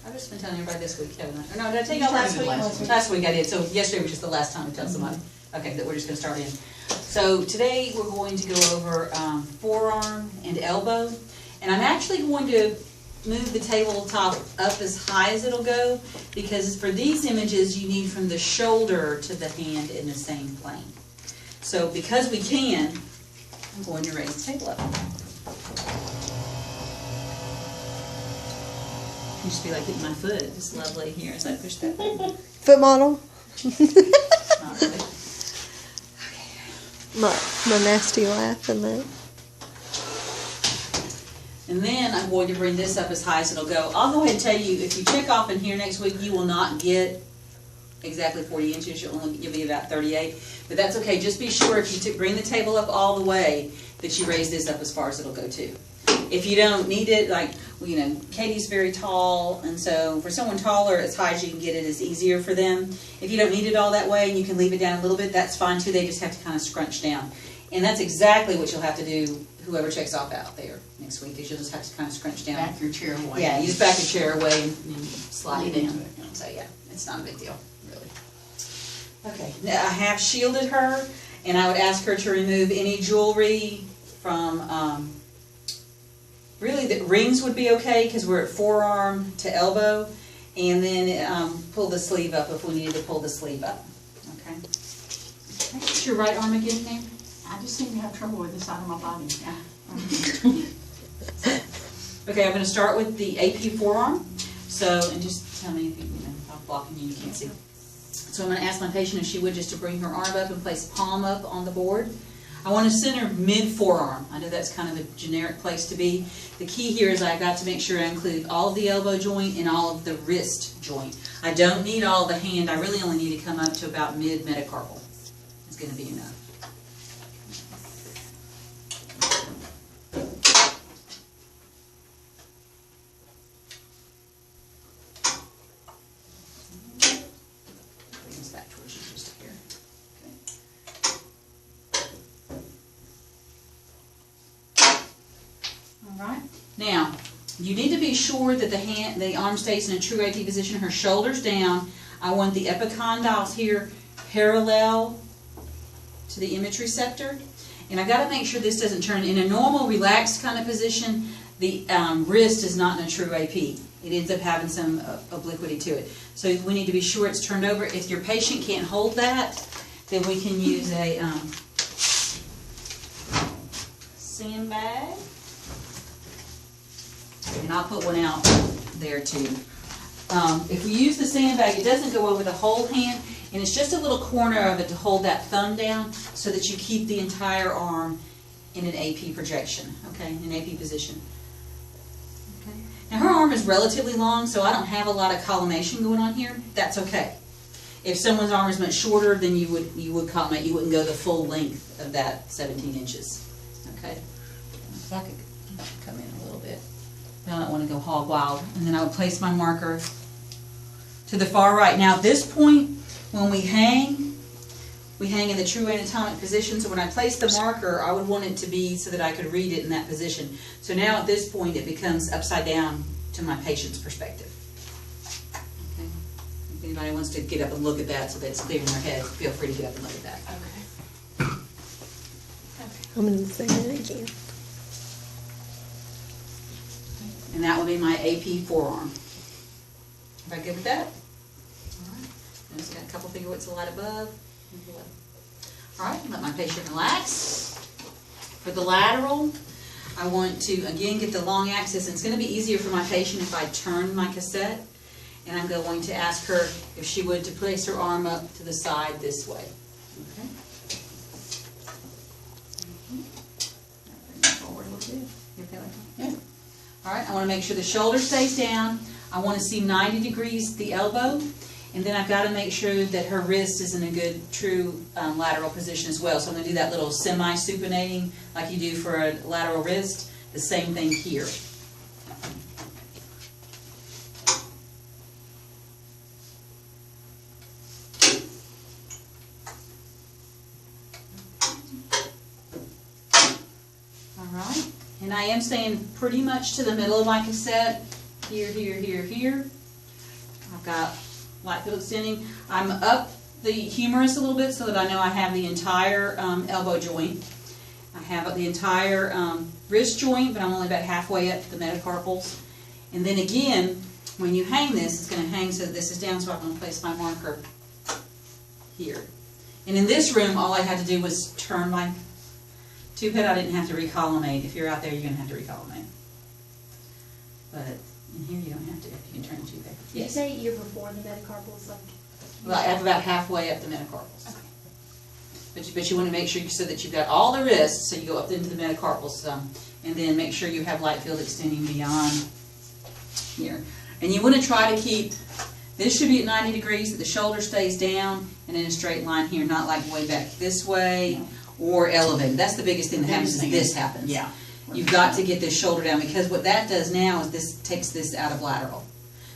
I've just been telling everybody this week, haven't I? Or no, did I tell you all last week? Last week I did. So yesterday was just the last time to tell somebody. Okay, that we're just going to start in. So today we're going to go over forearm and elbow. And I'm actually going to move the tabletop up as high as it'll go, because for these images you need from the shoulder to the hand in the same plane. So because we can, I'm going to raise the table up. You just be like hitting my foot. It's lovely here as I push that button. Foot model? Not really. My nasty laugh and that. And then I'm going to bring this up as high as it'll go. I'll go ahead and tell you, if you check off in here next week, you will not get exactly 40 inches. You'll be about 38. But that's okay. Just be sure if you bring the table up all the way that you raise this up as far as it'll go too. If you don't need it, like, you know, Katie's very tall, and so for someone taller, as high as you can get it is easier for them. If you don't need it all that way and you can leave it down a little bit, that's fine too. They just have to kind of scrunch down. And that's exactly what you'll have to do, whoever checks off out there next week, is you'll just have to kind of scrunch down. Back your chair away. Yeah, you just back your chair away and slide it down. So yeah, it's not a big deal, really. Okay, now I have shielded her, and I would ask her to remove any jewelry from, really the rings would be okay because we're at forearm to elbow, and then pull the sleeve up if we needed to pull the sleeve up. Okay. What's your right arm again, Mary? I just seem to have trouble with this side of my body. Okay, I'm going to start with the AP forearm. So, and just tell me if you know, if I'm blocking you, you can't see. So I'm going to ask my patient if she would just to bring her arm up and place palm up on the board. I want to center mid-forearm. I know that's kind of a generic place to be. The key here is I've got to make sure I include all of the elbow joint and all of the wrist joint. I don't need all the hand. I really only need to come up to about mid-metacarpal. It's going to be enough. Bring this back towards you just here. Alright, now you need to be sure that the arm stays in a true AP position, her shoulders down. I want the epicondyles here parallel to the image receptor. And I've got to make sure this doesn't turn. In a normal relaxed kind of position, the wrist is not in a true AP. It ends up having some obliquity to it. So we need to be sure it's turned over. If your patient can't hold that, then we can use a sandbag. And I'll put one out there too. If we use the sandbag, it doesn't go over the whole hand, and it's just a little corner of it to hold that thumb down so that you keep the entire arm in an AP projection, okay, in an AP position. Okay. Now her arm is relatively long, so I don't have a lot of collimation going on here. That's okay. If someone's arm is much shorter, then you would collimate. You wouldn't go the full length of that 17 inches. Okay. If I could come in a little bit. I don't want to go hog wild. And then I would place my marker to the far right. Now at this point, when we hang in the true anatomic position. So when I place the marker, I would want it to be so that I could read it in that position. So now at this point, it becomes upside down to my patient's perspective. Okay. If anybody wants to get up and look at that so that it's clear in their head, feel free to get up and look at that. Okay. I'm going to say that again. And that will be my AP forearm. Everybody good with that? All right. And just got a couple finger widths of light above. All right, let my patient relax. For the lateral, I want to, again, get the long axis. And it's going to be easier for my patient if I turn my cassette. And I'm going to ask her if she would to place her arm up to the side this way. Okay. Bring it forward a little bit. You okay like that? Yeah. All right, I want to make sure the shoulder stays down. I want to see 90 degrees the elbow. And then I've got to make sure that her wrist is in a good, true lateral position as well. So I'm going to do that little semi-supinating like you do for a lateral wrist. The same thing here. All right. And I am staying pretty much to the middle of my cassette. Here, here, here, here. I've got light field extending. I'm up the humerus a little bit so that I know I have the entire elbow joint. I have the entire wrist joint, but I'm only about halfway up the metacarpals. And then again, when you hang this, it's going to hang so that this is down, so I'm going to place my marker here. And in this room, all I had to do was turn my tube head. I didn't have to recollimate. If you're out there, you're going to have to recollimate. But in here, you don't have to. You can turn the tube head. Did you say you're before the metacarpals? Well, I'm about halfway up the metacarpals. Okay. But you want to make sure so that you've got all the wrists, so you go up into the metacarpals some, and then make sure you have light field extending beyond here. And you want to try to keep, this should be at 90 degrees, so the shoulder stays down and in a straight line here, not like way back this way or elevated. That's the biggest thing that happens is this happens. Yeah. You've got to get this shoulder down, because what that does now is this takes this out of lateral.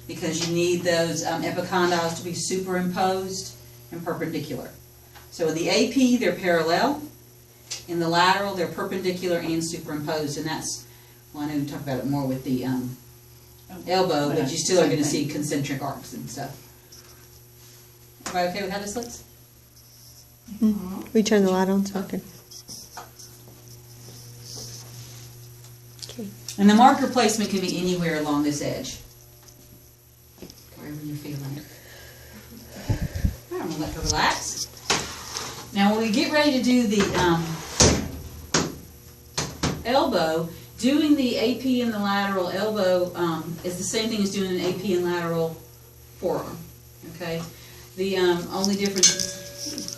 Because you need those epicondyles to be superimposed and perpendicular. So in the AP, they're parallel. In the lateral, they're perpendicular and superimposed. And that's, well, I know we talk about it more with the elbow, but you still are going to see concentric arcs and stuff. Everybody okay with how this looks? We turn the light on so I can. Okay. And the marker placement can be anywhere along this edge. Wherever you're feeling it. I'm going to let her relax. Now when we get ready to do the elbow, doing the AP and the lateral elbow is the same thing as doing an AP and lateral forearm. Okay? The only difference is,